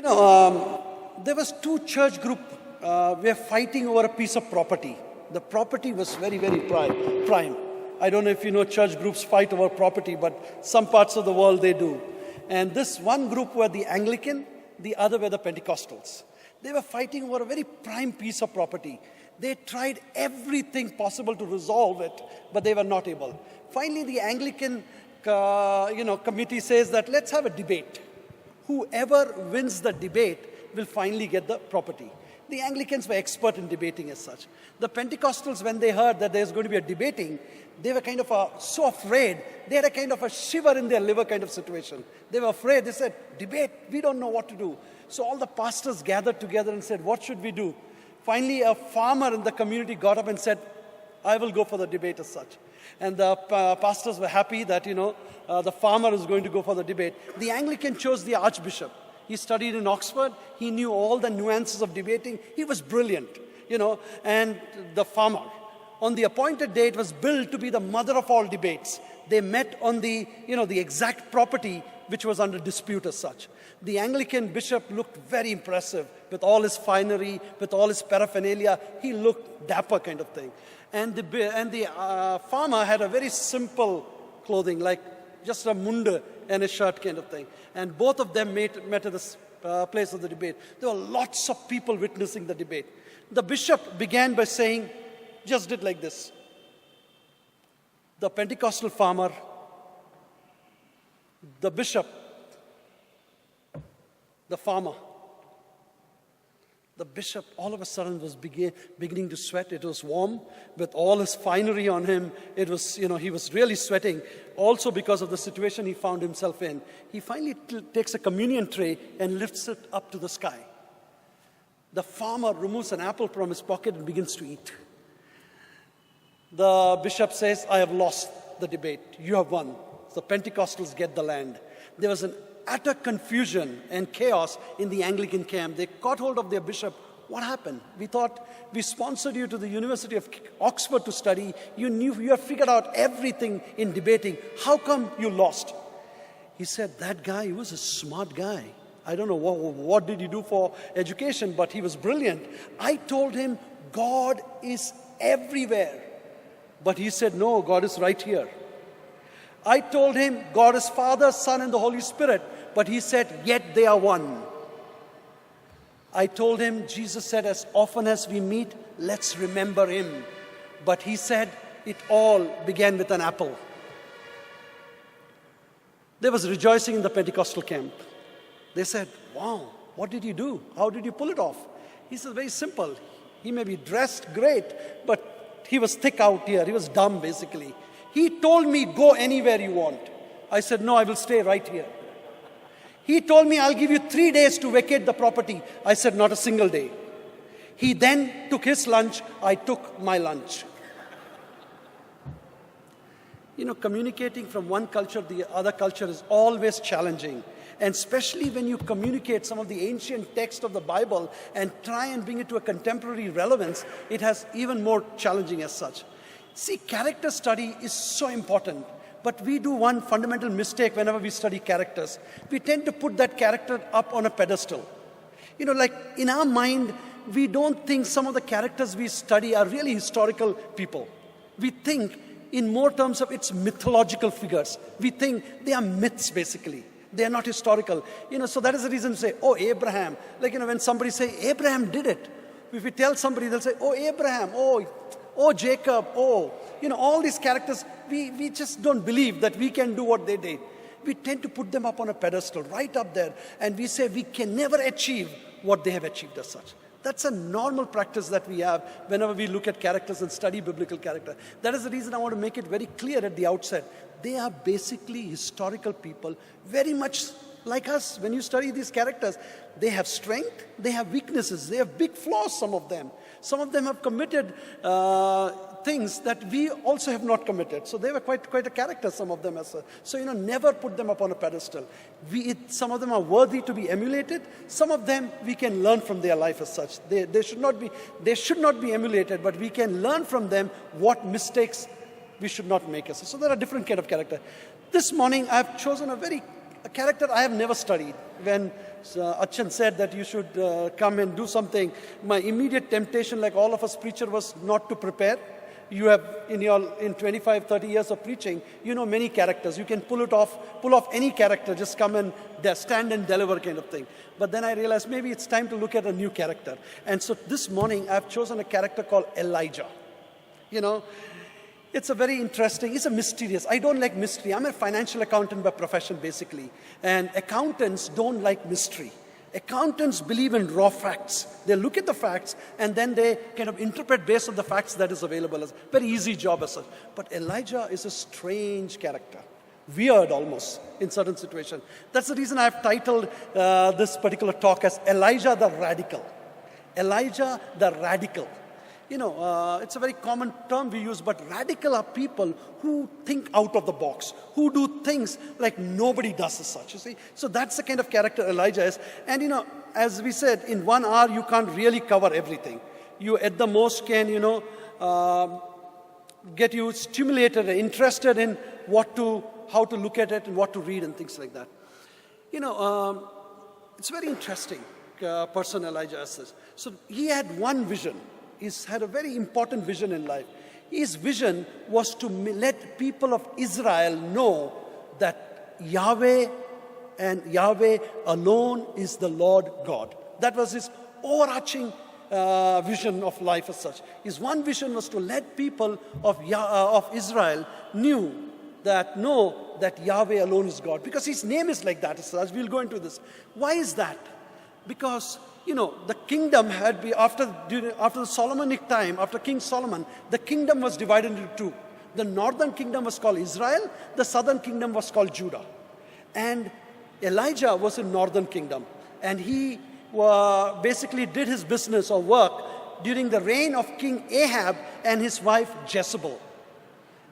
There was two church group were fighting over a piece of property. The property was very, very prime. I don't know if you know church groups fight over property, but some parts of the world they do. And this one group were the Anglican, the other were the Pentecostals. They were fighting over a very prime piece of property. They tried everything possible to resolve it, but they were not able. Finally, the Anglican committee says that let's have a debate. Whoever wins the debate will finally get the property. The Anglicans were expert in debating as such. The Pentecostals, when they heard that there's going to be a debating, they were kind of so afraid. They had a kind of a shiver in their liver kind of situation. They were afraid. They said, debate, we don't know what to do. So all the pastors gathered together and said, what should we do? Finally, a farmer in the community got up and said, I will go for the debate as such. And the pastors were happy that, the farmer is going to go for the debate. The Anglican chose the archbishop. He studied in Oxford. He knew all the nuances of debating. He was brilliant, and the farmer. On the appointed day, it was billed to be the mother of all debates. They met on the exact property which was under dispute as such. The Anglican bishop looked very impressive with all his finery, with all his paraphernalia. He looked dapper kind of thing. And the farmer had a very simple clothing, like just a munda and a shirt kind of thing. And both of them met at this place of the debate. There were lots of people witnessing the debate. The bishop began by saying, just did like this. The Pentecostal farmer, the bishop, the farmer. The bishop all of a sudden was beginning to sweat. It was warm with all his finery on him. It was, he was really sweating. Also because of the situation he found himself in. He finally takes a communion tray and lifts it up to the sky. The farmer removes an apple from his pocket and begins to eat. The bishop says, I have lost the debate. You have won. The Pentecostals get the land. There was an utter confusion and chaos in the Anglican camp. They caught hold of their bishop. What happened? We thought we sponsored you to the University of Oxford to study. You had figured out everything in debating. How come you lost? He said, that guy, he was a smart guy. I don't know what did he do for education, but he was brilliant. I told him, God is everywhere. But he said, no, God is right here. I told him, God is Father, Son, and the Holy Spirit. But he said, yet they are one. I told him, Jesus said, as often as we meet, let's remember him. But he said, it all began with an apple. There was rejoicing in the Pentecostal camp. They said, wow, what did you do? How did you pull it off? He said, very simple. He may be dressed great, but he was thick out here. He was dumb, basically. He told me, go anywhere you want. I said, no, I will stay right here. He told me, I'll give you 3 days to vacate the property. I said, not a single day. He then took his lunch. I took my lunch. Communicating from one culture to the other culture is always challenging. And especially when you communicate some of the ancient text of the Bible and try and bring it to a contemporary relevance, it has even more challenging as such. See, character study is so important, but we do one fundamental mistake whenever we study characters. We tend to put that character up on a pedestal. Like in our mind, we don't think some of the characters we study are really historical people. We think in more terms of its mythological figures. We think they are myths, basically. They are not historical. So that is the reason to say, oh, Abraham. Like, when somebody say, Abraham did it. If we tell somebody, they'll say, oh, Abraham, oh, Jacob, all these characters, we just don't believe that we can do what they did. We tend to put them up on a pedestal, right up there, and we say we can never achieve what they have achieved as such. That's a normal practice that we have whenever we look at characters and study biblical character. That is the reason I want to make it very clear at the outset. They are basically historical people, very much like us. When you study these characters, they have strength, they have weaknesses, they have big flaws, some of them. Some of them have committed things that we also have not committed. So they were quite a character, some of them. So, never put them up on a pedestal. Some of them are worthy to be emulated. Some of them we can learn from their life as such. They should not be emulated, but we can learn from them what mistakes we should not make. So there are different kind of character. This morning I've chosen a very a character I have never studied. When Achan said that you should come and do something, my immediate temptation, like all of us preacher, was not to prepare. You have, in 25, 30 years of preaching, you know many characters. You can pull off any character, just come and stand and deliver kind of thing. But then I realized maybe it's time to look at a new character. And so this morning, I've chosen a character called Elijah. It's a very interesting, it's a mysterious. I don't like mystery. I'm a financial accountant by profession, basically. And accountants don't like mystery. Accountants believe in raw facts. They look at the facts and then they kind of interpret based on the facts that is available. As very easy job as such. But Elijah is a strange character. Weird almost in certain situations. That's the reason I've titled this particular talk as Elijah the Radical. Elijah the Radical. It's a very common term we use, but radical are people who think out of the box, who do things like nobody does as such, you see. So that's the kind of character Elijah is. And, as we said, in 1 hour, you can't really cover everything. You, at the most, can, get you stimulated and interested in how to look at it and what to read and things like that. It's very interesting person Elijah is. So he had one vision. He's had a very important vision in life. His vision was to let people of Israel know that Yahweh and Yahweh alone is the Lord God. That was his overarching vision of life as such. His one vision was to let people of Israel know that Yahweh alone is God. Because his name is like that as such. We'll go into this. Why is that? Because the kingdom had been, after the Solomonic time, after King Solomon, the kingdom was divided into two. The northern kingdom was called Israel, the southern kingdom was called Judah. And Elijah was in northern kingdom. And he basically did his business or work during the reign of King Ahab and his wife Jezebel.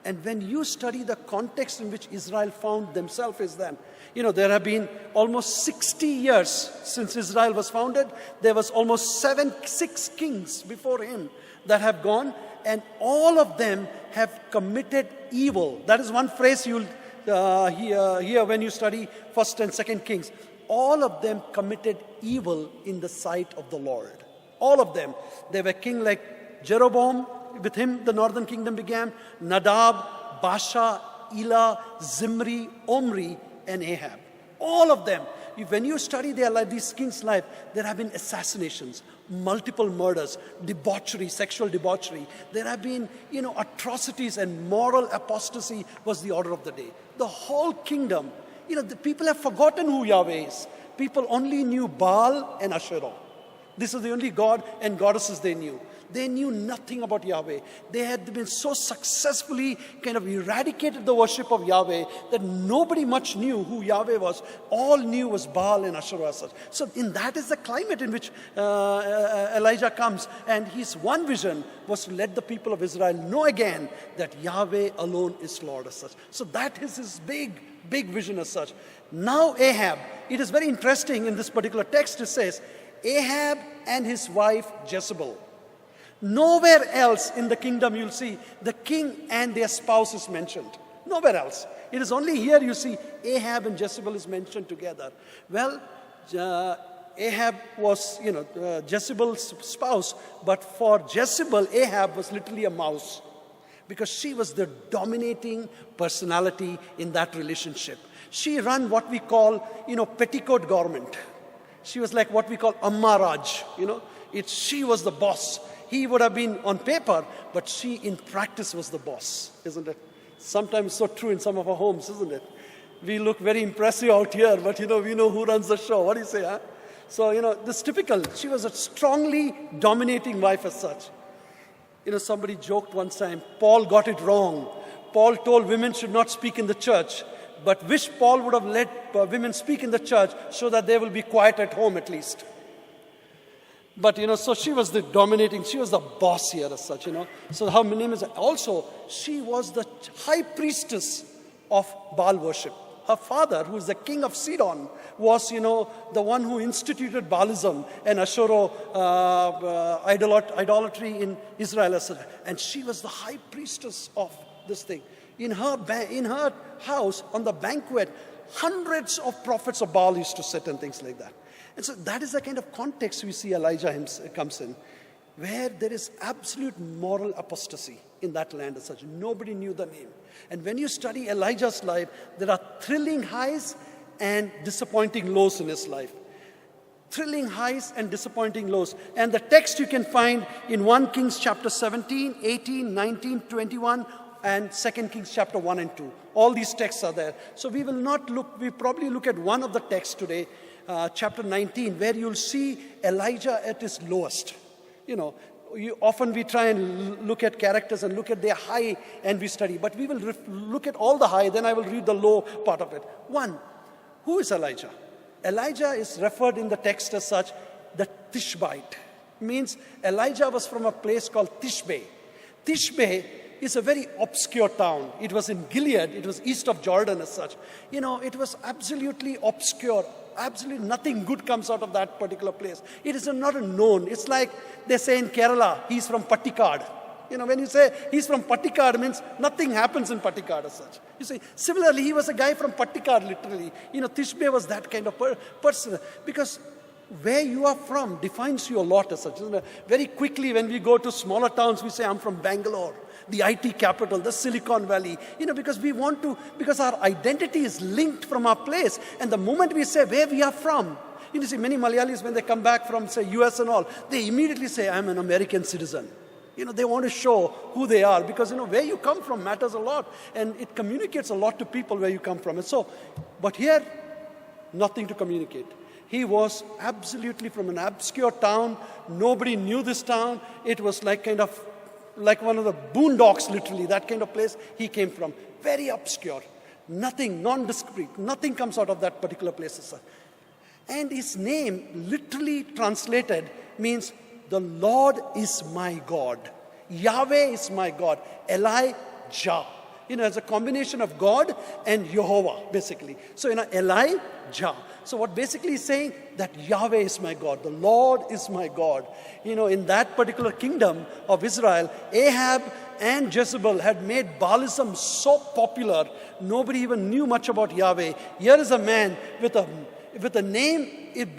And when you study the context in which Israel found themselves is then, there have been almost 60 years since Israel was founded. There was almost 6 kings before him that have gone, and all of them have committed evil. That is one phrase you'll hear when you study 1st and 2nd Kings. All of them committed evil in the sight of the Lord. All of them. They were king like Jeroboam. With him, the northern kingdom began. Nadab, Baasha, Elah, Zimri, Omri, and Ahab. All of them. When you study their life, these kings' life, there have been assassinations, multiple murders, debauchery, sexual debauchery. There have been, atrocities, and moral apostasy was the order of the day. The whole kingdom, the people have forgotten who Yahweh is. People only knew Baal and Asherah. This is the only god and goddesses they knew. They knew nothing about Yahweh. They had been so successfully kind of eradicated the worship of Yahweh that nobody much knew who Yahweh was. All knew was Baal and Asherah. So that is the climate in which Elijah comes. And his one vision was to let the people of Israel know again that Yahweh alone is Lord as such. So that is his big vision as such. Now Ahab, it is very interesting in this particular text, it says, Ahab and his wife Jezebel. Nowhere else in the kingdom you'll see the king and their spouse is mentioned. Nowhere else. It is only here you see Ahab and Jezebel is mentioned together. Well, Ahab was, Jezebel's spouse, but for Jezebel, Ahab was literally a mouse because she was the dominating personality in that relationship. She ran what we call, petticoat government. She was like what we call Amma Raj, she was the boss. He would have been on paper, but she in practice was the boss, isn't it? Sometimes so true in some of our homes, isn't it? We look very impressive out here, but we know who runs the show. What do you say, huh? So, this typical, she was a strongly dominating wife as such. Somebody joked one time, Paul got it wrong. Paul told women should not speak in the church, but wish Paul would have let women speak in the church so that they will be quiet at home at least. But, so she was the dominating, she was the boss here as such, So her name is, also, she was the high priestess of Baal worship. Her father, who is the king of Sidon, was, the one who instituted Baalism and Asherah idolatry in Israel. And she was the high priestess of this thing. In her house, on the banquet, hundreds of prophets of Baal used to sit and things like that. And so that is the kind of context we see Elijah comes in, where there is absolute moral apostasy in that land as such. Nobody knew the name. And when you study Elijah's life, there are thrilling highs and disappointing lows in his life. Thrilling highs and disappointing lows. And the text you can find in 1 Kings chapter 17, 18, 19, 21, and 2 Kings chapter 1 and 2. All these texts are there. So we probably look at one of the texts today, chapter 19, where you'll see Elijah at his lowest. Often we try and look at characters and look at their high and we study. But we will look at all the high, then I will read the low part of it. One, who is Elijah? Elijah is referred in the text as such, the Tishbite. Means Elijah was from a place called Tishbe. Tishbe is a very obscure town. It was in Gilead. It was east of Jordan as such. It was absolutely obscure. Absolutely nothing good comes out of that particular place. It is not known. It's like they say in Kerala, he's from Pattikad. When you say he's from Pattikad, means nothing happens in Pattikad as such. You see, similarly, he was a guy from Pattikad, literally. Tishbe was that kind of person. Because where you are from defines you a lot as such. Isn't it? Very quickly, when we go to smaller towns, we say, I'm from Bangalore, the IT capital, the Silicon Valley. Because our identity is linked from our place. And the moment we say where we are from, you see, many Malayalis, when they come back from, say, US and all, they immediately say, I'm an American citizen. They want to show who they are because, where you come from matters a lot. And it communicates a lot to people where you come from. And so, but here, nothing to communicate. He was absolutely from an obscure town. Nobody knew this town. It was like one of the boondocks, literally, that kind of place he came from. Very obscure. Nothing, nondescript. Nothing comes out of that particular place. And his name, literally translated, means the Lord is my God. Yahweh is my God. Elijah. It's a combination of God and Jehovah, basically. So, Elijah. So what basically is saying that Yahweh is my God. The Lord is my God. In that particular kingdom of Israel, Ahab and Jezebel had made Baalism so popular, nobody even knew much about Yahweh. Here is a man with a name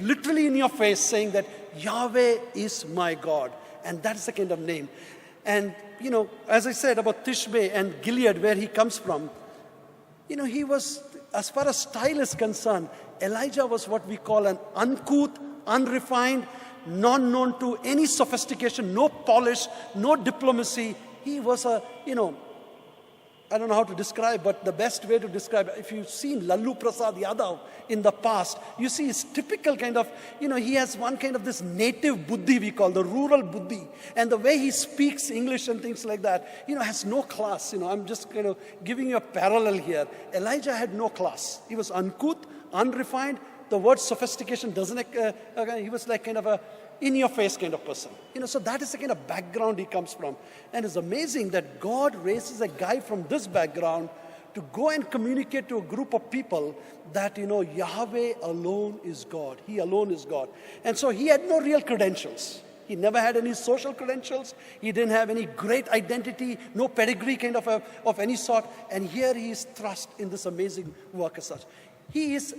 literally in your face saying that Yahweh is my God. And that is the kind of name. And, as I said about Tishbe and Gilead, where he comes from, he was, as far as style is concerned, Elijah was what we call an uncouth, unrefined, non-known to any sophistication, no polish, no diplomacy. He was I don't know how to describe, but the best way to describe it, if you've seen Lallu Prasad Yadav in the past, you see his typical kind of, he has one kind of this native buddhi we call, the rural buddhi. And the way he speaks English and things like that, has no class. I'm just giving you a parallel here. Elijah had no class. He was uncouth, unrefined. The word sophistication doesn't, he was like kind of a in-your-face kind of person. So that is the kind of background he comes from. And it's amazing that God raises a guy from this background to go and communicate to a group of people that, Yahweh alone is God. He alone is God. And so he had no real credentials. He never had any social credentials. He didn't have any great identity, no pedigree kind of any sort. And here he is thrust in this amazing work as such. He is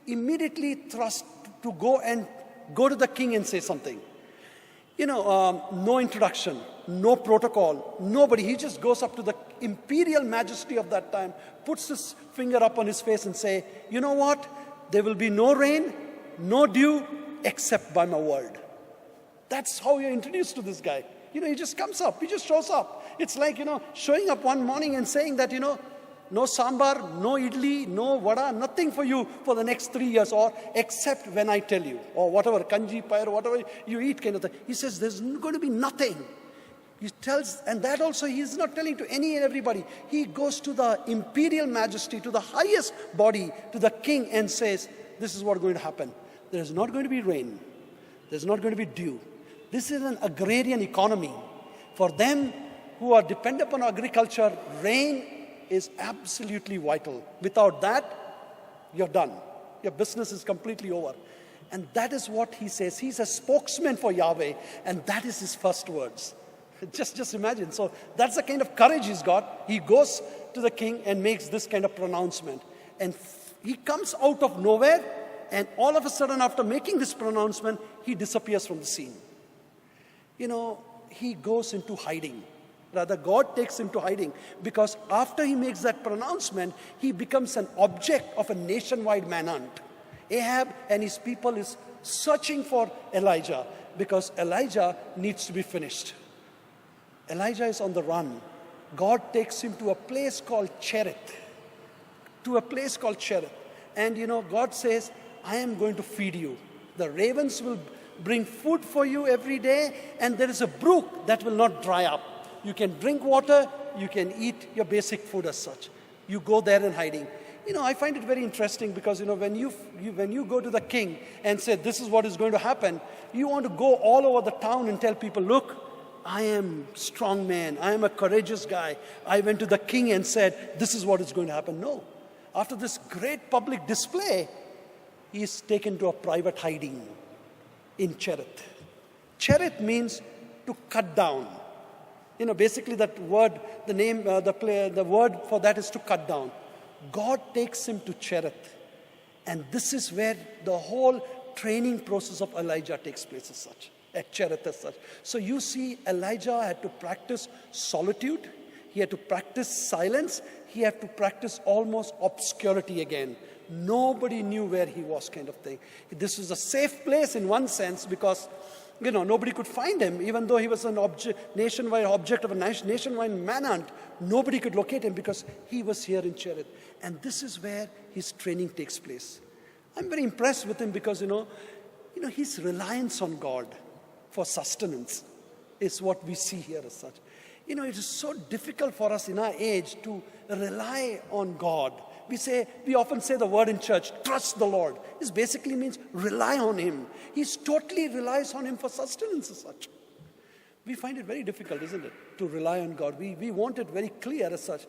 immediately thrust to go to the king and say something. No introduction, no protocol, nobody. He just goes up to the imperial majesty of that time, puts his finger up on his face and say, you know what? There will be no rain, no dew, except by my word. That's how you're introduced to this guy. He just comes up, he just shows up. It's like, showing up one morning and saying that, no sambar, no idli, no vada, nothing for you for the next 3 years, or except when I tell you, or whatever, kanji, pair, whatever you eat kind of thing. He says there's going to be nothing. He tells, and that also he's not telling to any and everybody. He goes to the imperial majesty, to the highest body, to the king and says, this is what's going to happen. There's not going to be rain. There's not going to be dew. This is an agrarian economy. For them who are dependent upon agriculture, rain is absolutely vital. Without that, you're done. Your business is completely over. And that is what he says. He's a spokesman for Yahweh, and that is his first words. Just imagine. So that's the kind of courage he's got. He goes to the king and makes this kind of pronouncement. And he comes out of nowhere, and all of a sudden, after making this pronouncement, he disappears from the scene. He goes into hiding. Rather, God takes him to hiding, because after he makes that pronouncement, he becomes an object of a nationwide manhunt. Ahab and his people is searching for Elijah, because Elijah needs to be finished. Elijah is on the run. God takes him to a place called Cherith. And God says, I am going to feed you. The ravens will bring food for you every day, and there is a brook that will not dry up. You can drink water, you can eat your basic food as such. You go there in hiding. I find it very interesting, because when you go to the king and say, this is what is going to happen, you want to go all over the town and tell people, look, I am a strong man, I am a courageous guy. I went to the king and said, this is what is going to happen. No. After this great public display, he is taken to a private hiding in Cherith. Cherith means to cut down. Basically that word, the word for that is to cut down. God takes him to Cherith. And this is where the whole training process of Elijah takes place as such, at Cherith as such. So you see, Elijah had to practice solitude. He had to practice silence. He had to practice almost obscurity again. Nobody knew where he was, kind of thing. This was a safe place in one sense, because nobody could find him, even though he was an nationwide object of a nationwide manhunt. Nobody could locate him because he was here in Cherith. And this is where his training takes place. I'm very impressed with him, because, his reliance on God for sustenance is what we see here as such. It is so difficult for us in our age to rely on God. We often say the word in church, trust the Lord. This basically means rely on him. He totally relies on him for sustenance as such. We find it very difficult, isn't it, to rely on God. We want it very clear as such.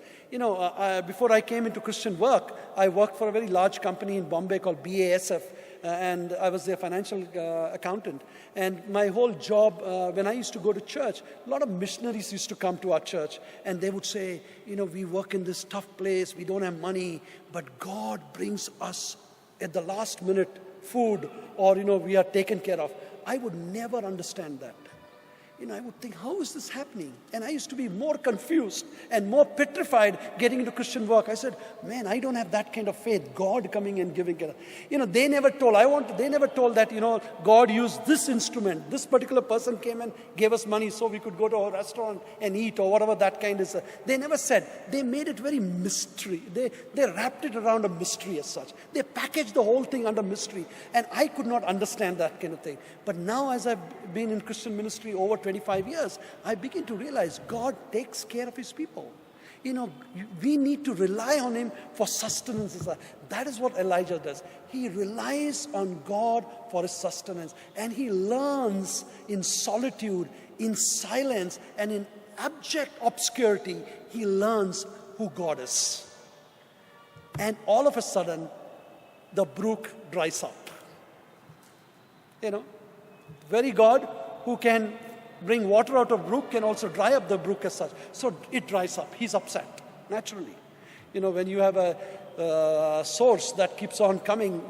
Before I came into Christian work, I worked for a very large company in Bombay called BASF, and I was their financial accountant. And my whole job, when I used to go to church, a lot of missionaries used to come to our church, and they would say, we work in this tough place, we don't have money, but God brings us at the last minute food, or, we are taken care of. I would never understand that. I would think, how is this happening? And I used to be more confused and more petrified getting into Christian work. I said, man, I don't have that kind of faith. God coming and giving. They never told that, God used this instrument. This particular person came and gave us money so we could go to a restaurant and eat, or whatever that kind is. They never said. They made it very mystery. They wrapped it around a mystery as such. They packaged the whole thing under mystery. And I could not understand that kind of thing. But now, as I've been in Christian ministry over 25 years, I begin to realize God takes care of his people. We need to rely on him for sustenance. That is what Elijah does. He relies on God for his sustenance. And he learns in solitude, in silence, and in abject obscurity, he learns who God is. And all of a sudden, the brook dries up. Very God who can bring water out of brook can also dry up the brook as such. So it dries up. He's upset, naturally. When you have a source that keeps on coming,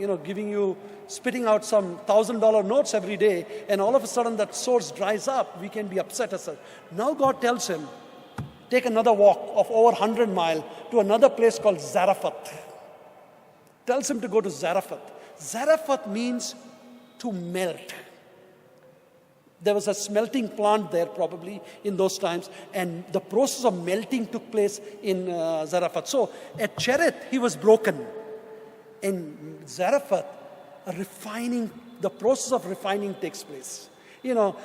spitting out some $1,000 notes every day, and all of a sudden that source dries up, we can be upset as such. Now God tells him, take another walk of over 100 miles to another place called Zarephath. Tells him to go to Zarephath. Zarephath means to melt. There was a smelting plant there probably in those times, and the process of melting took place in Zarephath. So at Cherith, he was broken. In Zarephath, the process of refining takes place. You know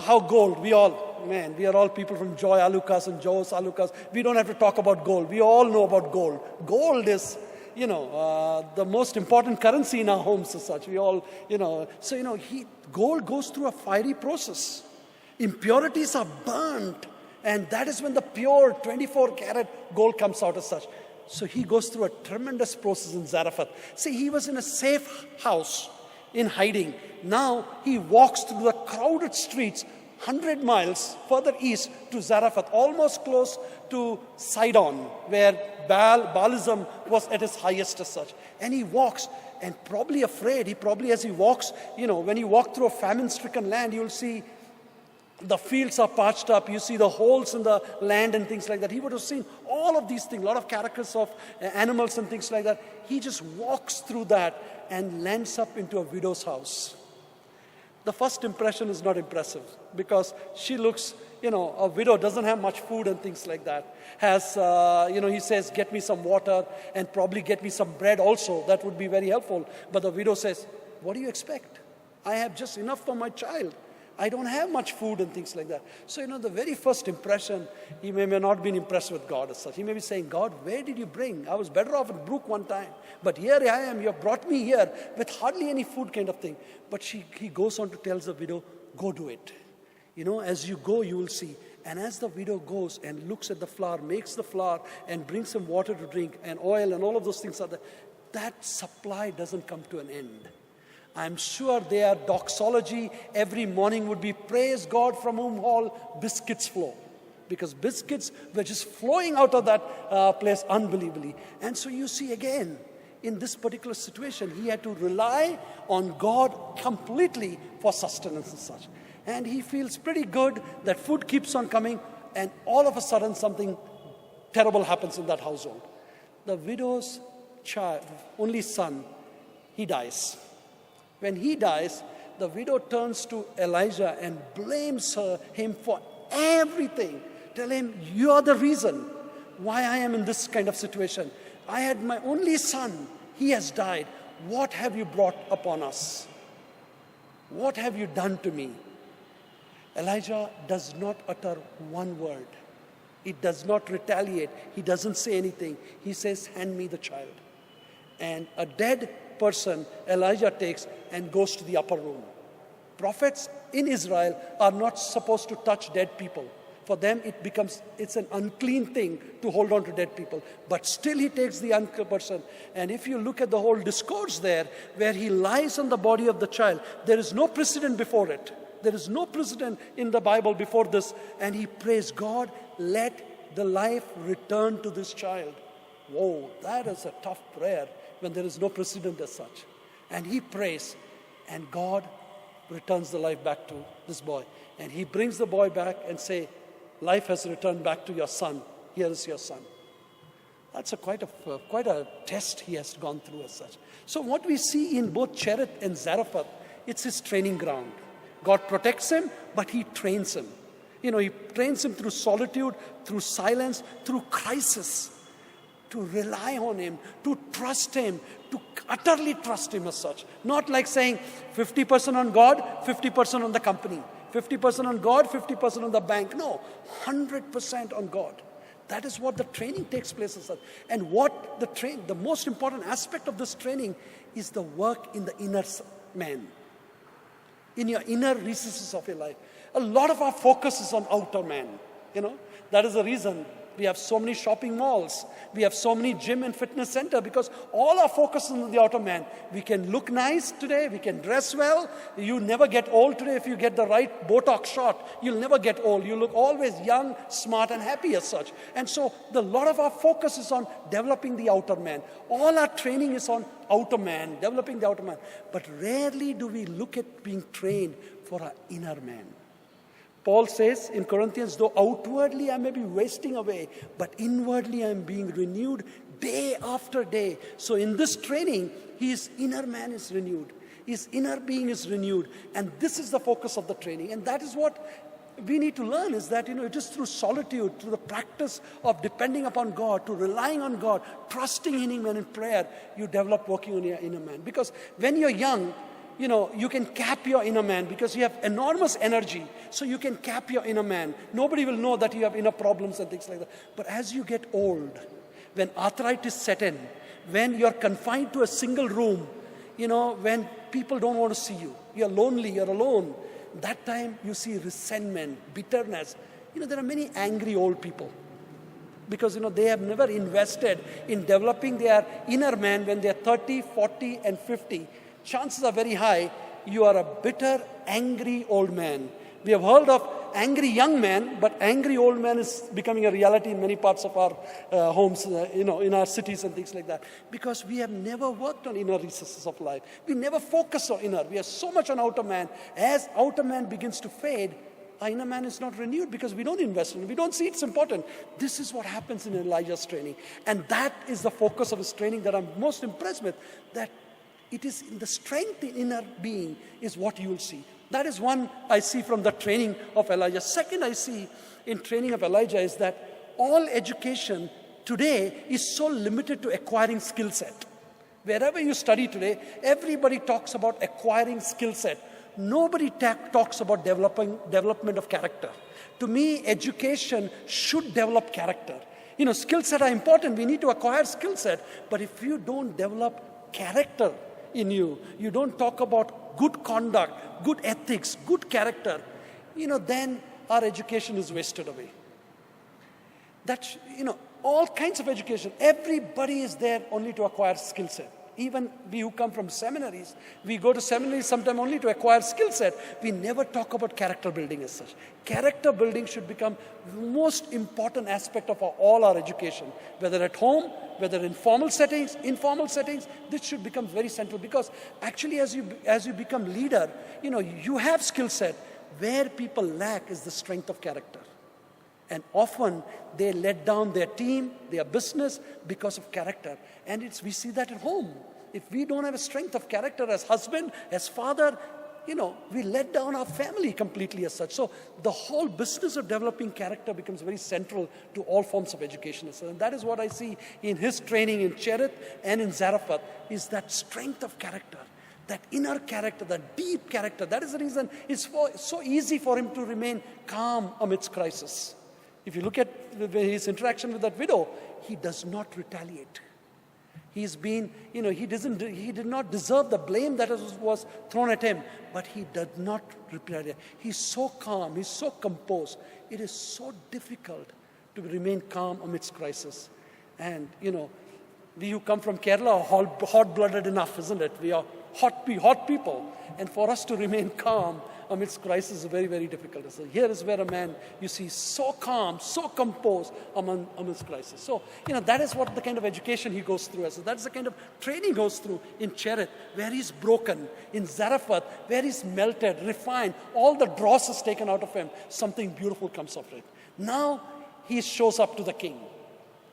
how gold, we are all people from Joy Alukas and Joe's Alukas. We don't have to talk about gold. We all know about gold. Gold is the most important currency in our homes as such. We all, gold goes through a fiery process. Impurities are burnt, and that is when the pure 24-karat gold comes out as such. So he goes through a tremendous process in Zarephath. See, he was in a safe house in hiding. Now he walks through the crowded streets, 100 miles further east to Zarephath, almost close to Sidon, where Baalism was at its highest as such. And he walks, and probably afraid, as he walks, when you walk through a famine-stricken land, you'll see the fields are parched up, you see the holes in the land and things like that. He would have seen all of these things, a lot of carcasses of animals and things like that. He just walks through that and lands up into a widow's house. The first impression is not impressive because she looks, a widow doesn't have much food and things like that. He says, get me some water and probably get me some bread also. That would be very helpful. But the widow says, what do you expect? I have just enough for my child. I don't have much food and things like that. So, the very first impression, he may not been impressed with God as such. He may be saying, God, where did you bring? I was better off at Brook one time. But here I am, you have brought me here with hardly any food kind of thing. But he goes on to tell the widow, go do it. As you go, you will see. And as the widow goes and looks at the flour, makes the flour and brings some water to drink and oil and all of those things are there, that supply doesn't come to an end. I'm sure their doxology every morning would be, praise God from whom all biscuits flow. Because biscuits were just flowing out of that place unbelievably. And so you see again, in this particular situation, he had to rely on God completely for sustenance and such. And he feels pretty good that food keeps on coming, and all of a sudden something terrible happens in that household. The widow's child, only son, he dies. When he dies, the widow turns to Elijah and blames him for everything. Tell him, you are the reason why I am in this kind of situation. I had my only son. He has died. What have you brought upon us? What have you done to me? Elijah does not utter one word. He does not retaliate. He doesn't say anything. He says, hand me the child. And a dead person Elijah takes and goes to the upper room. Prophets in Israel are not supposed to touch dead people. For them it's an unclean thing to hold on to dead people. But still he takes the unclean person. And if you look at the whole discourse there, where he lies on the body of the child, there is no precedent before it. There is no precedent in the Bible before this. And he prays, God, let the life return to this child. Whoa, that is a tough prayer when there is no precedent as such. And he prays, and God returns the life back to this boy. And he brings the boy back and say, life has returned back to your son. Here is your son. That's quite a test he has gone through as such. So what we see in both Cherith and Zarephath, it's his training ground. God protects him, but he trains him. He trains him through solitude, through silence, through crisis, to rely on him, to trust him, to utterly trust him as such. Not like saying 50% on God, 50% on the company. 50% on God, 50% on the bank. No, 100% on God. That is what the training takes place as such. And what the most important aspect of this training is the work in the inner man. In your inner recesses of your life. A lot of our focus is on outer man. That is the reason we have so many shopping malls. We have so many gym and fitness center because all our focus is on the outer man. We can look nice today. We can dress well. You never get old today if you get the right Botox shot. You'll never get old. You look always young, smart, and happy as such. And so a lot of our focus is on developing the outer man. All our training is on outer man, developing the outer man. But rarely do we look at being trained for our inner man. Paul says in Corinthians, though outwardly I may be wasting away, but inwardly I am being renewed day after day. So in this training, his inner man is renewed. His inner being is renewed. And this is the focus of the training. And that is what we need to learn, is that, it is through solitude, through the practice of depending upon God, to relying on God, trusting in him and in prayer, you develop working on your inner man. Because when you're young, you can cap your inner man because you have enormous energy. So you can cap your inner man. Nobody will know that you have inner problems and things like that. But as you get old, when arthritis set in, when you're confined to a single room, when people don't want to see you, you're lonely, you're alone, that time you see resentment, bitterness. There are many angry old people because, they have never invested in developing their inner man when they're 30, 40, and 50. Chances are very high you are a bitter, angry old man We have heard of angry young man, but angry old man is becoming a reality in many parts of our homes, in our cities and things like that. Because we have never worked on inner recesses of life. We never focus on inner. We are so much on outer man. As outer man begins to fade, our inner man is not renewed because we don't invest in it. We don't see it's important. This is what happens in Elijah's training. And that is the focus of his training that I'm most impressed with, that it is in the strength in inner being is what you will see. That is one I see from the training of Elijah. Second I see in training of Elijah is that all education today is so limited to acquiring skill set. Wherever you study today, everybody talks about acquiring skill set. Nobody talks about development of character. To me, education should develop character. Skill set are important. We need to acquire skill set. But if you don't develop character in you, you don't talk about good conduct, good ethics, good character, then our education is wasted away. That's, all kinds of education. Everybody is there only to acquire skill set. Even we who come from seminaries, we go to seminaries sometimes only to acquire skill set. We never talk about character building as such. Character building should become the most important aspect of all our education. Whether at home, whether in formal settings, informal settings, this should become very central. Because actually as you become leader, you have skill set. Where people lack is the strength of character. And often they let down their team, their business because of character. And we see that at home. If we don't have a strength of character as husband, as father, we let down our family completely as such. So the whole business of developing character becomes very central to all forms of education. And that is what I see in his training in Cherith and in Zarephath, is that strength of character. That inner character, that deep character. That is the reason it's so easy for him to remain calm amidst crisis. If you look at his interaction with that widow, he does not retaliate. He's been, he did not deserve the blame that was thrown at him, but he did not retaliate. He's so calm, he's so composed. It is so difficult to remain calm amidst crisis. And, we who come from Kerala are hot-blooded enough, isn't it? We are hot people. And for us to remain calm amidst crisis is very, very difficult. So here is where a man, you see, so calm, so composed amidst crisis. So, that is what the kind of education he goes through. So that's the kind of training he goes through in Cherith, where he's broken. In Zarephath, where he's melted, refined. All the dross is taken out of him. Something beautiful comes of it. Now, he shows up to the king.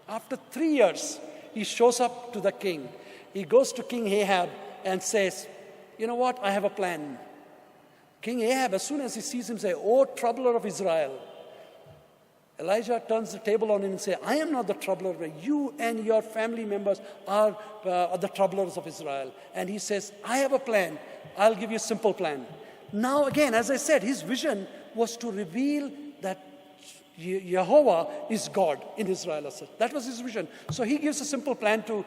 After 3 years, he shows up to the king. He goes to King Ahab and says, you know what, I have a plan. King Ahab, as soon as he sees him, say, "Oh, troubler of Israel." Elijah turns the table on him and says, "I am not the troubler. You and your family members are the troublers of Israel." And he says, "I have a plan. I'll give you a simple plan." Now again, as I said, his vision was to reveal that Jehovah is God in Israel. That was his vision. So he gives a simple plan to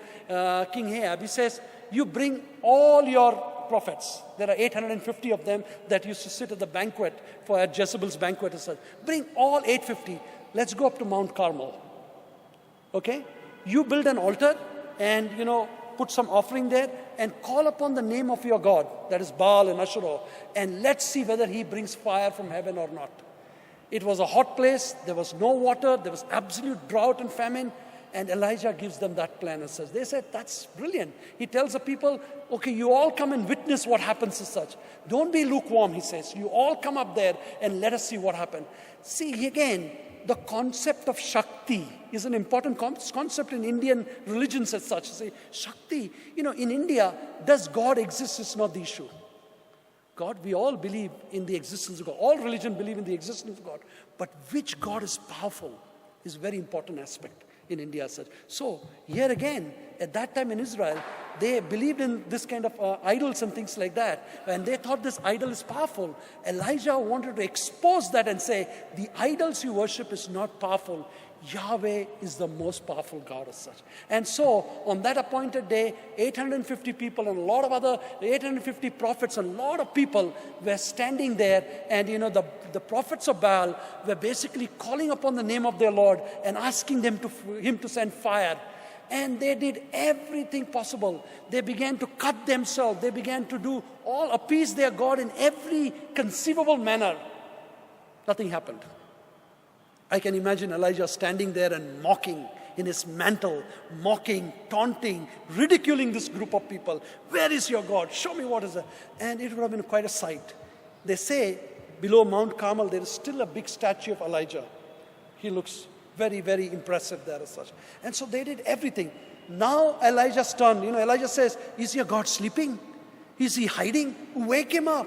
King Ahab. He says, "You bring all your prophets." There are 850 of them that used to sit at the banquet at Jezebel's banquet. Bring all 850. Let's go up to Mount Carmel. Okay? You build an altar and, put some offering there and call upon the name of your God. That is Baal and Asherah. And let's see whether he brings fire from heaven or not. It was a hot place. There was no water. There was absolute drought and famine. And Elijah gives them that plan and says, they said, "That's brilliant." He tells the people, "Okay, you all come and witness what happens as such. Don't be lukewarm," he says. "You all come up there and let us see what happened." See, again, the concept of Shakti is an important concept in Indian religions as such. Say, Shakti, in India, does God exist is not the issue. God, we all believe in the existence of God. All religion believe in the existence of God. But which God is powerful is a very important aspect in India as such. So, here again, at that time in Israel, they believed in this kind of idols and things like that. And they thought this idol is powerful. Elijah wanted to expose that and say, the idols you worship is not powerful. Yahweh is the most powerful God as such. And so, on that appointed day, 850 people and a lot of other 850 prophets and a lot of people were standing there. And the prophets of Baal were basically calling upon the name of their Lord and asking him to send fire. And they did everything possible. They began to cut themselves. They began to appease their God in every conceivable manner. Nothing happened. I can imagine Elijah standing there and mocking in his mantle, mocking, taunting, ridiculing this group of people. Where is your God? Show me what is it. And it would have been quite a sight. They say below Mount Carmel there is still a big statue of Elijah. He looks very, very impressive there as such. And so they did everything. Now Elijah's turn. Elijah says, is your God sleeping? Is he hiding? Wake him up.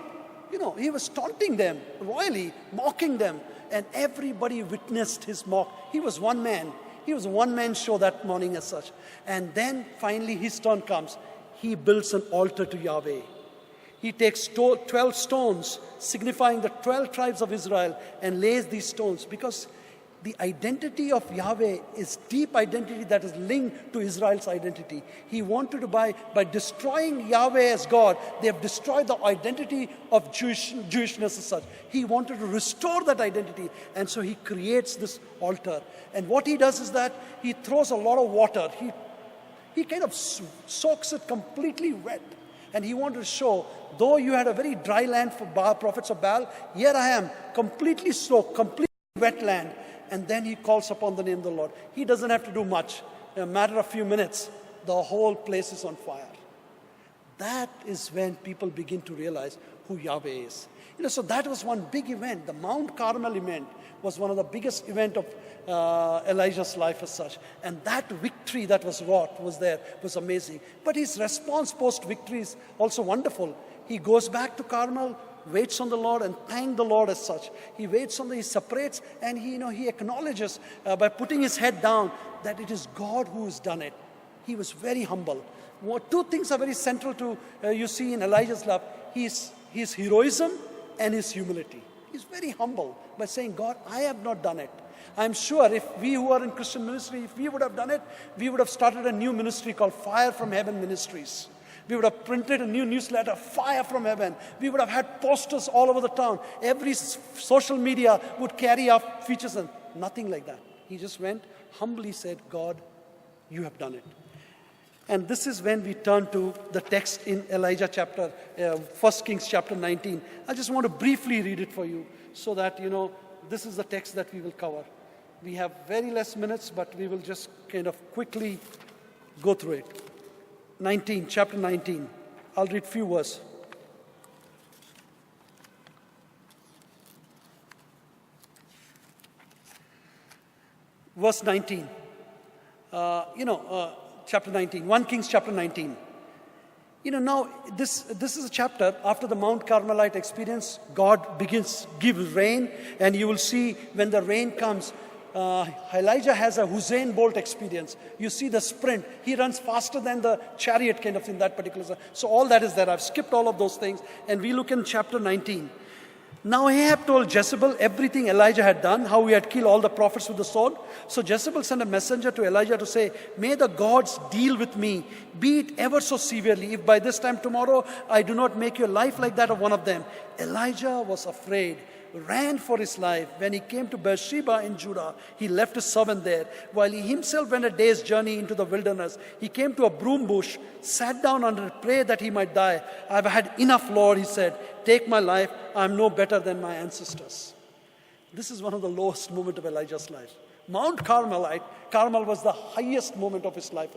He was taunting them, royally, mocking them. And everybody witnessed his mock. He was one man. He was a one-man show that morning as such. And then finally his turn comes. He builds an altar to Yahweh. He takes 12 stones signifying the 12 tribes of Israel and lays these stones because the identity of Yahweh is deep identity that is linked to Israel's identity. He wanted to by destroying Yahweh as God, they have destroyed the identity of Jewishness as such. He wanted to restore that identity, and so he creates this altar. And what he does is that he throws a lot of water. He kind of soaks it completely wet. And he wanted to show, though you had a very dry land for Baal, prophets of Baal, here I am, completely soaked, completely wet land. And then he calls upon the name of the Lord. He doesn't have to do much. In a matter of few minutes, the whole place is on fire. That is when people begin to realize who Yahweh is. So that was one big event. The Mount Carmel event was one of the biggest event of Elijah's life as such. And that victory that was wrought was amazing. But his response post-victory is also wonderful. He goes back to Carmel, waits on the Lord and thank the Lord as such. He waits on he separates and he acknowledges by putting his head down that it is God who has done it. He was very humble. Two things are very central to you see in Elijah's life. His heroism and his humility. He's very humble by saying, God, I have not done it. I'm sure if we who are in Christian ministry, if we would have done it, we would have started a new ministry called Fire from Heaven Ministries. We would have printed a new newsletter, Fire from Heaven. We would have had posters all over the town. Every social media would carry our features and nothing like that. He just went, humbly said, God, you have done it. And this is when we turn to the text in Elijah 1 Kings chapter 19. I just want to briefly read it for you so that, this is the text that we will cover. We have very less minutes, but we will just kind of quickly go through it. Chapter 19. I'll read few verses. Verse 19. Chapter 19. 1 Kings chapter 19. Now this is a chapter after the Mount Carmelite experience. God gives rain, and you will see when the rain comes, Elijah has a Usain Bolt experience. You see the sprint. He runs faster than the chariot kind of in that particular. So all that is there. I've skipped all of those things. And we look in chapter 19. Now Ahab told Jezebel everything Elijah had done, how he had killed all the prophets with the sword. So Jezebel sent a messenger to Elijah to say, may the gods deal with me, be it ever so severely, if by this time tomorrow I do not make your life like that of one of them. Elijah was afraid, ran for his life. When he came to Beersheba in Judah, he left his servant there, while he himself went a day's journey into the wilderness. He came to a broom bush, sat down under it, prayed that he might die. I've had enough, Lord, he said. Take my life. I'm no better than my ancestors. This is one of the lowest moments of Elijah's life. Mount Carmel was the highest moment of his life.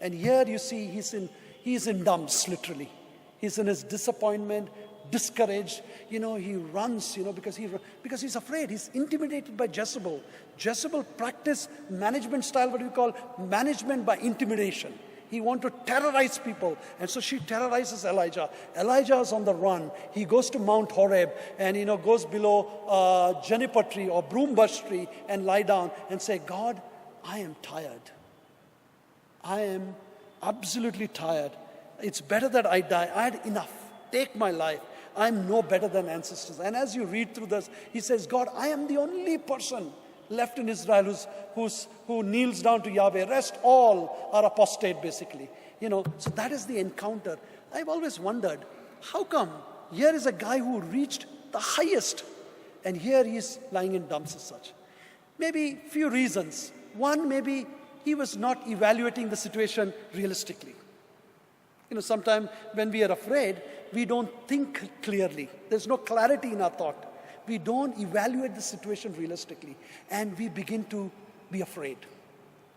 And here you see he's in dumps, literally. He's in his disappointment, discouraged. He runs, because he's afraid. He's intimidated by Jezebel. Jezebel practiced management style, what we call management by intimidation. He wanted to terrorize people. And so she terrorizes Elijah. Elijah is on the run. He goes to Mount Horeb and, goes below juniper tree or broom bush tree and lie down and say, God, I am tired. I am absolutely tired. It's better that I die. I had enough. Take my life. I'm no better than ancestors. And as you read through this, he says, God, I am the only person left in Israel who kneels down to Yahweh. Rest all are apostate, basically. So that is the encounter. I've always wondered, how come here is a guy who reached the highest, and here he is lying in dumps as such? Maybe few reasons. One, maybe he was not evaluating the situation realistically. Sometimes when we are afraid, we don't think clearly. There's no clarity in our thought. We don't evaluate the situation realistically, and we begin to be afraid.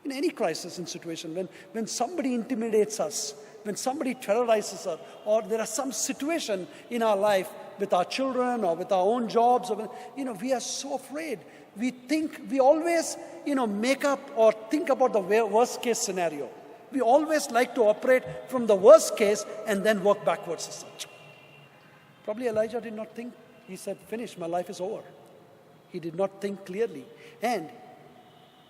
In any crisis and situation, when somebody intimidates us, when somebody terrorizes us, or there is some situation in our life with our children or with our own jobs, or we are so afraid. We always, make up or think about the worst case scenario. We always like to operate from the worst case and then work backwards as such. Probably Elijah did not think. He said, finish, my life is over. He did not think clearly. And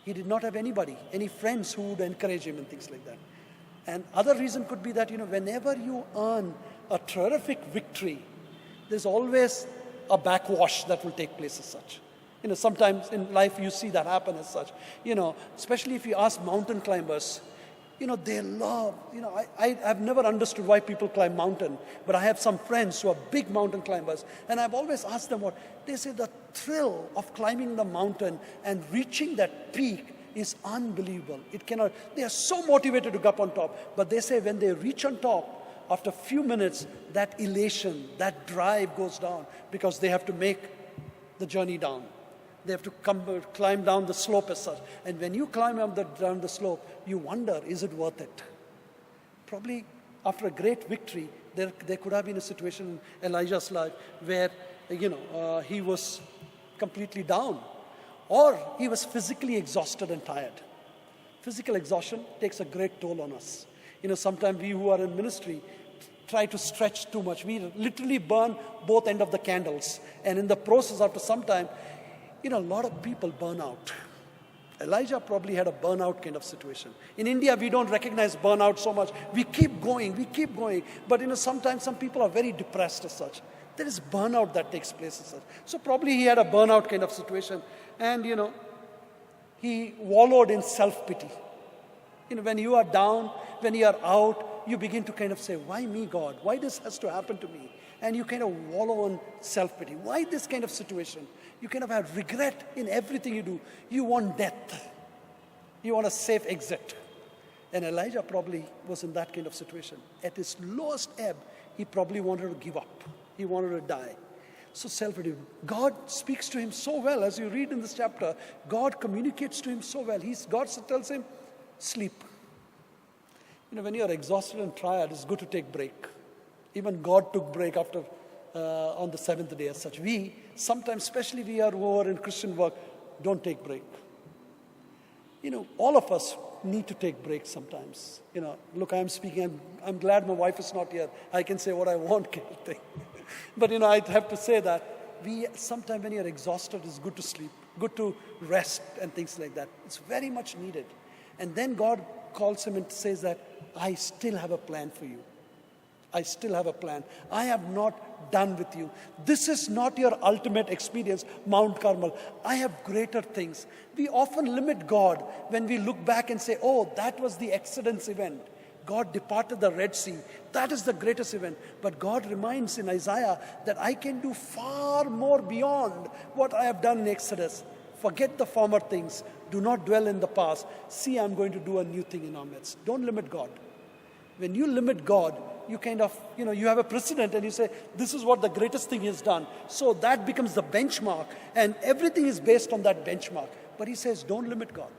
he did not have any friends who would encourage him and things like that. And other reason could be that, whenever you earn a terrific victory, there's always a backwash that will take place as such. Sometimes in life you see that happen as such. Especially if you ask mountain climbers, they love, I've never understood why people climb mountain, but I have some friends who are big mountain climbers, and I've always asked them they say the thrill of climbing the mountain and reaching that peak is unbelievable. They are so motivated to go up on top, but they say when they reach on top, after a few minutes, that elation, that drive goes down because they have to make the journey down. They have to climb down the slope as such. And when you climb down the slope, you wonder, is it worth it? Probably after a great victory, there could have been a situation in Elijah's life where, he was completely down. Or he was physically exhausted and tired. Physical exhaustion takes a great toll on us. Sometimes we who are in ministry try to stretch too much. We literally burn both ends of the candles. And in the process, after some time, a lot of people burn out. Elijah probably had a burnout kind of situation. In India, we don't recognize burnout so much. We keep going. But, sometimes some people are very depressed as such. There is burnout that takes place as such. So probably he had a burnout kind of situation. And, he wallowed in self-pity. When you are down, when you are out, you begin to kind of say, why me, God? Why this has to happen to me? And you kind of wallow in self-pity. Why this kind of situation? You kind of have regret in everything you do. You want death. You want a safe exit. And Elijah probably was in that kind of situation. At his lowest ebb, he probably wanted to give up. He wanted to die. So self-pity. God speaks to him so well. As you read in this chapter, God communicates to him so well. God tells him, sleep. When you are exhausted and tired, it's good to take break. Even God took break after on the seventh day as such. We sometimes, especially we are who are in Christian work, don't take break. All of us need to take breaks sometimes. Look, I'm speaking, I'm glad my wife is not here. I can say what I want kind of thing. But, I have to say that sometimes when you're exhausted, it's good to sleep, good to rest and things like that. It's very much needed. And then God calls him and says that, I still have a plan for you. I still have a plan. I have not done with you. This is not your ultimate experience, Mount Carmel. I have greater things. We often limit God when we look back and say, oh, that was the Exodus event. God departed the Red Sea. That is the greatest event. But God reminds in Isaiah that I can do far more beyond what I have done in Exodus. Forget the former things. Do not dwell in the past. See, I'm going to do a new thing in our midst. Don't limit God. When you limit God, you kind of, you have a precedent and you say, this is what the greatest thing he has done. So that becomes the benchmark and everything is based on that benchmark. But he says, don't limit God.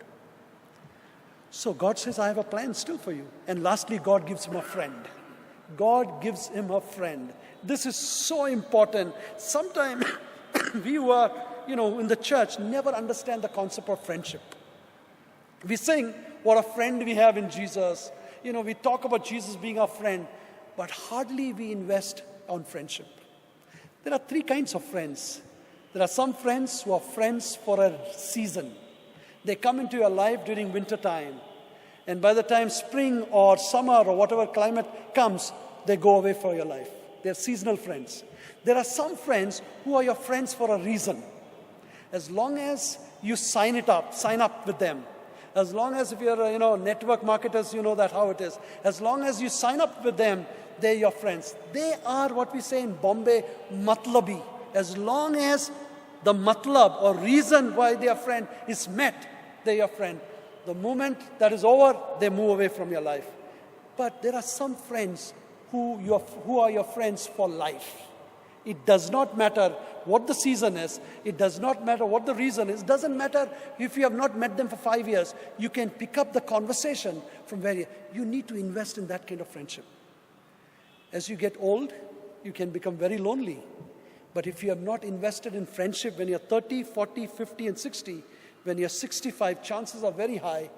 So God says, I have a plan still for you. And lastly, God gives him a friend. God gives him a friend. This is so important. Sometimes we who are, in the church never understand the concept of friendship. We sing what a friend we have in Jesus. We talk about Jesus being our friend, but hardly we invest on friendship. There are three kinds of friends. There are some friends who are friends for a season. They come into your life during winter time. And by the time spring or summer or whatever climate comes, they go away from your life. They're seasonal friends. There are some friends who are your friends for a reason. As long as you sign up with them. As long as if you're, network marketers, you know that how it is. As long as you sign up with them, they're your friends. They are what we say in Bombay, matlabi. As long as the matlab or reason why they are friend is met, they're your friend. The moment that is over, they move away from your life. But there are some friends who are your friends for life. It does not matter what the season is. It does not matter what the reason is. It doesn't matter if you have not met them for 5 years. You can pick up the conversation from where you need to invest in that kind of friendship. As you get old, you can become very lonely. But if you have not invested in friendship when you're 30, 40, 50, and 60, when you're 65, chances are very high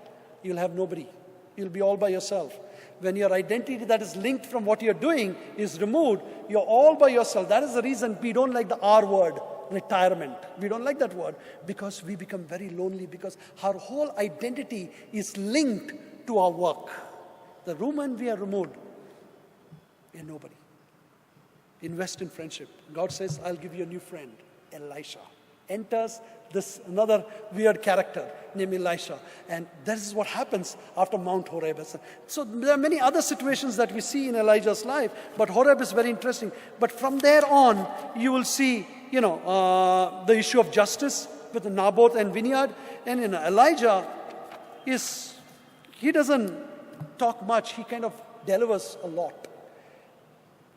you'll have nobody. You'll be all by yourself. When your identity that is linked from what you're doing is removed, you're all by yourself. That is the reason we don't like the R word, retirement. We don't like that word because we become very lonely because our whole identity is linked to our work. The moment we are removed, we're nobody. Invest in friendship. God says, I'll give you a new friend, Elisha. Enters this another weird character named Elisha. And this is what happens after Mount Horeb. So there are many other situations that we see in Elijah's life, but Horeb is very interesting. But from there on, you will see, the issue of justice with the Naboth and vineyard. And Elijah he doesn't talk much. He kind of delivers a lot.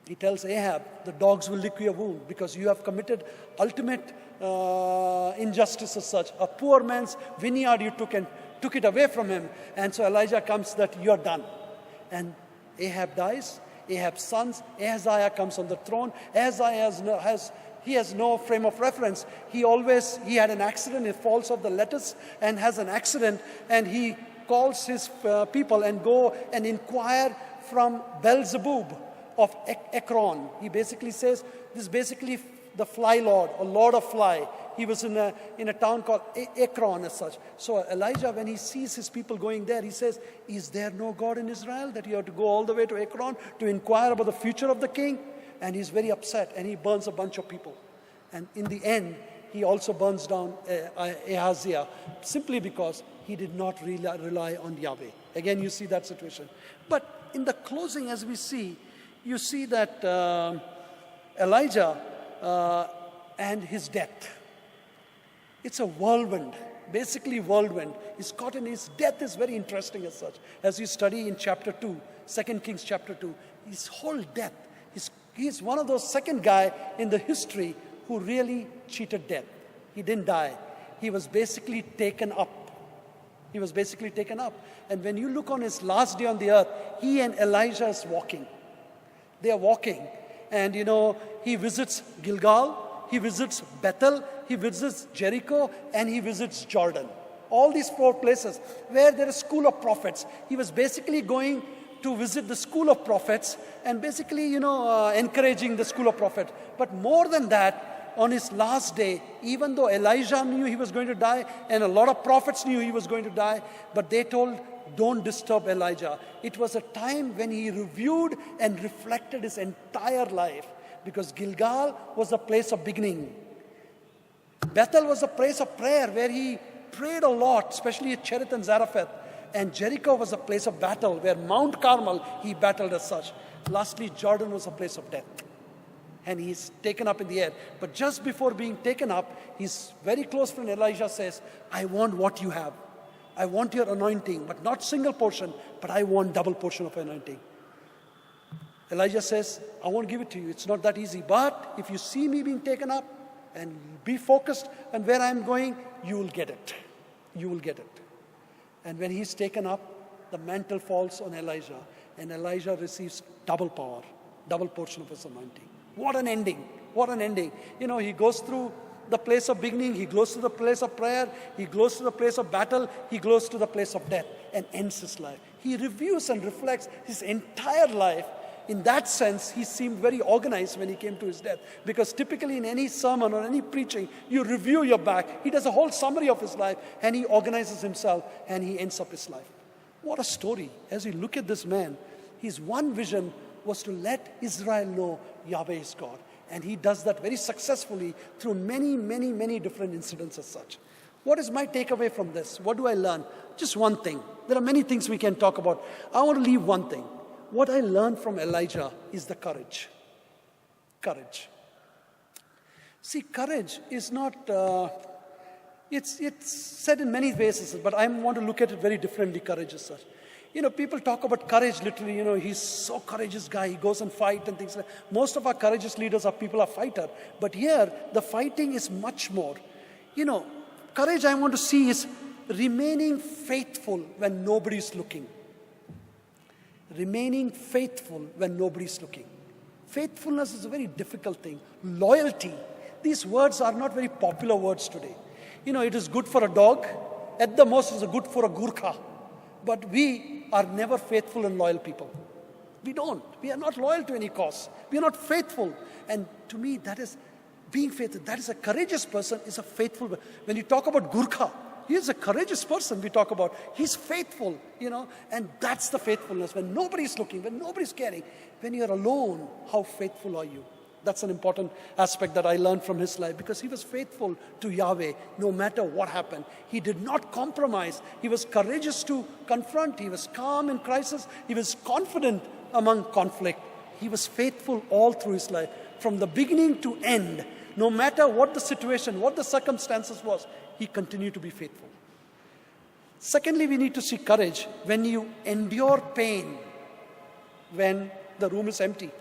He tells Ahab, the dogs will lick your wound because you have committed ultimate injustice as such. A poor man's vineyard you took it away from him. And so Elijah comes that you're done. And Ahab dies. Ahab's sons, Ahaziah comes on the throne. Ahaziah has no frame of reference. He had an accident. He falls off the lettuce and has an accident. And he calls his people and go and inquire from Beelzebub of Ekron. He basically says, this is basically the fly lord, or lord of fly. He was in a town called Ekron as such. So Elijah, when he sees his people going there, he says, is there no God in Israel that you have to go all the way to Ekron to inquire about the future of the king? And he's very upset and he burns a bunch of people. And in the end, he also burns down Ahaziah simply because he did not rely on Yahweh. Again, you see that situation. But in the closing, as we see, you see that Elijah and his death. It's a whirlwind, basically whirlwind. He's caught in his death is very interesting as such. As you study in chapter 2, 2 Kings chapter 2, his whole death, he's one of those second guy in the history who really cheated death. He didn't die. He was basically taken up. And when you look on his last day on the earth, he and Elijah is walking. They are walking. And he visits Gilgal, he visits Bethel, he visits Jericho, and he visits Jordan. All these 4 places where there is school of prophets. He was basically going to visit the school of prophets and basically, encouraging the school of prophets. But more than that, on his last day, even though Elijah knew he was going to die and a lot of prophets knew he was going to die, but they told, don't disturb Elijah. It was a time when he reviewed and reflected his entire life, because Gilgal was a place of beginning. Bethel was a place of prayer where he prayed a lot, especially at Cherith and Zarephath. And Jericho was a place of battle where Mount Carmel he battled as such. Lastly, Jordan was a place of death. And he's taken up in the air. But just before being taken up, his very close friend Elijah says, I want what you have. I want your anointing, but not single portion, but I want double portion of anointing. Elijah says, I won't give it to you. It's not that easy. But if you see me being taken up and be focused on where I'm going, you will get it. You will get it. And when he's taken up, the mantle falls on Elijah. And Elijah receives double power, double portion of his anointing. What an ending. What an ending. He goes through the place of beginning. He goes to the place of prayer. He goes to the place of battle. He goes to the place of death and ends his life. He reviews and reflects his entire life. In that sense, he seemed very organized when he came to his death. Because typically in any sermon or any preaching, you review your back. He does a whole summary of his life and he organizes himself and he ends up his life. What a story. As we look at this man, his one vision was to let Israel know Yahweh is God. And he does that very successfully through many, many, many different incidents as such. What is my takeaway from this? What do I learn? Just one thing. There are many things we can talk about. I want to leave one thing. What I learned from Elijah is the courage. Courage. See, courage is not, it's said in many ways, but I want to look at it very differently, courage as such. People talk about courage literally, he's so courageous guy, he goes and fight and things like that. Most of our courageous leaders are people are fighter. But here, the fighting is much more. Courage I want to see is remaining faithful when nobody's looking. Remaining faithful when nobody's looking. Faithfulness is a very difficult thing. Loyalty. These words are not very popular words today. It is good for a dog. At the most, it's good for a Gurkha. But we are never faithful and loyal people. We don't. We are not loyal to any cause. We are not faithful. And to me, that is being faithful. That is a courageous person, is a faithful. When you talk about Gurkha, he is a courageous person we talk about. He's faithful, and that's the faithfulness. When nobody's looking, when nobody's caring, when you're alone, how faithful are you? That's an important aspect that I learned from his life, because he was faithful to Yahweh no matter what happened. He did not compromise. He was courageous to confront. He was calm in crisis. He was confident among conflict. He was faithful all through his life. From the beginning to end, no matter what the situation, what the circumstances was, he continued to be faithful. Secondly, we need to see courage when you endure pain, when the room is empty.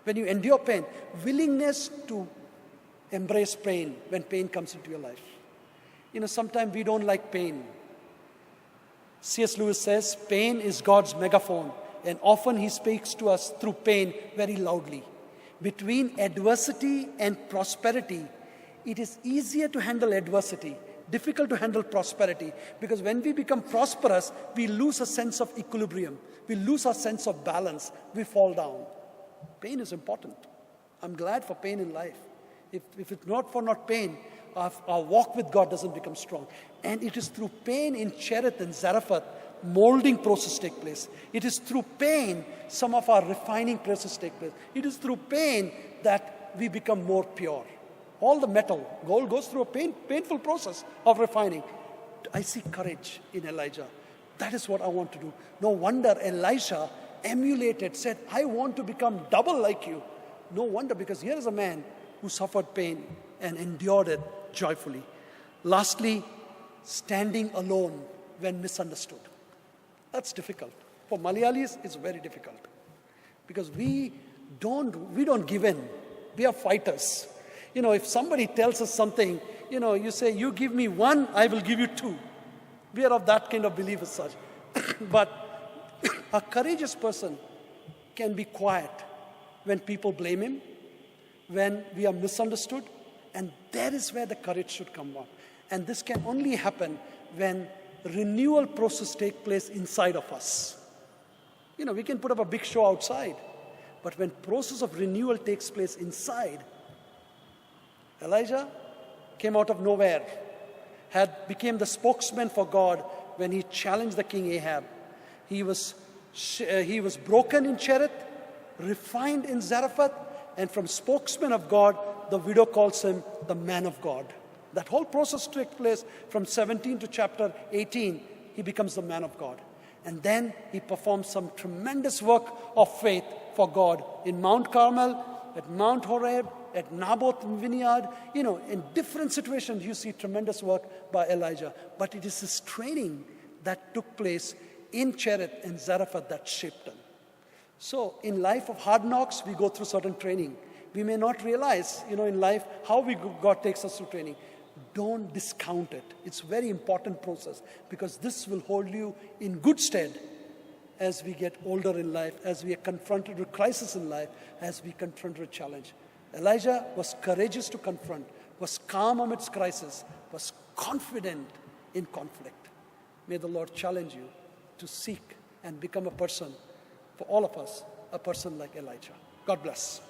When you endure pain, willingness to embrace pain when pain comes into your life. Sometimes we don't like pain. C.S. Lewis says, pain is God's megaphone, and often he speaks to us through pain very loudly. Between adversity and prosperity, it is easier to handle adversity, difficult to handle prosperity, because when we become prosperous, we lose a sense of equilibrium. We lose our sense of balance. We fall down. Pain is important. I'm glad for pain in life. If it's not for pain, our walk with God doesn't become strong. And it is through pain in Cherith and Zarephath, molding process take place. It is through pain some of our refining process take place. It is through pain that we become more pure. All the metal, gold goes through a painful process of refining. I see courage in Elijah. That is what I want to do. No wonder Elisha emulated, said, I want to become double like you. No wonder, because here is a man who suffered pain and endured it joyfully. Lastly, standing alone when misunderstood. That's difficult. For Malayalis, it's very difficult. Because we don't give in. We are fighters. If somebody tells us something, you say, you give me one, I will give you two. We are of that kind of belief as such. But a courageous person can be quiet when people blame him, when we are misunderstood, and that is where the courage should come on. And this can only happen when renewal process takes place inside of us. We can put up a big show outside, but when process of renewal takes place inside, Elijah came out of nowhere, became the spokesman for God when he challenged the king Ahab. He was broken in Cherith, refined in Zarephath, and from spokesman of God, the widow calls him the man of God. That whole process took place from 17 to chapter 18. He becomes the man of God. And then he performs some tremendous work of faith for God in Mount Carmel, at Mount Horeb, at Naboth vineyard. In different situations you see tremendous work by Elijah. But it is his training that took place in Cherith and Zarephath that shaped him. So in life of hard knocks, we go through certain training. We may not realize, in life, how God takes us through training. Don't discount it. It's a very important process, because this will hold you in good stead as we get older in life, as we are confronted with crisis in life, as we confront a challenge. Elijah was courageous to confront, was calm amidst crisis, was confident in conflict. May the Lord challenge you to seek and become a person, for all of us, a person like Elijah. God bless.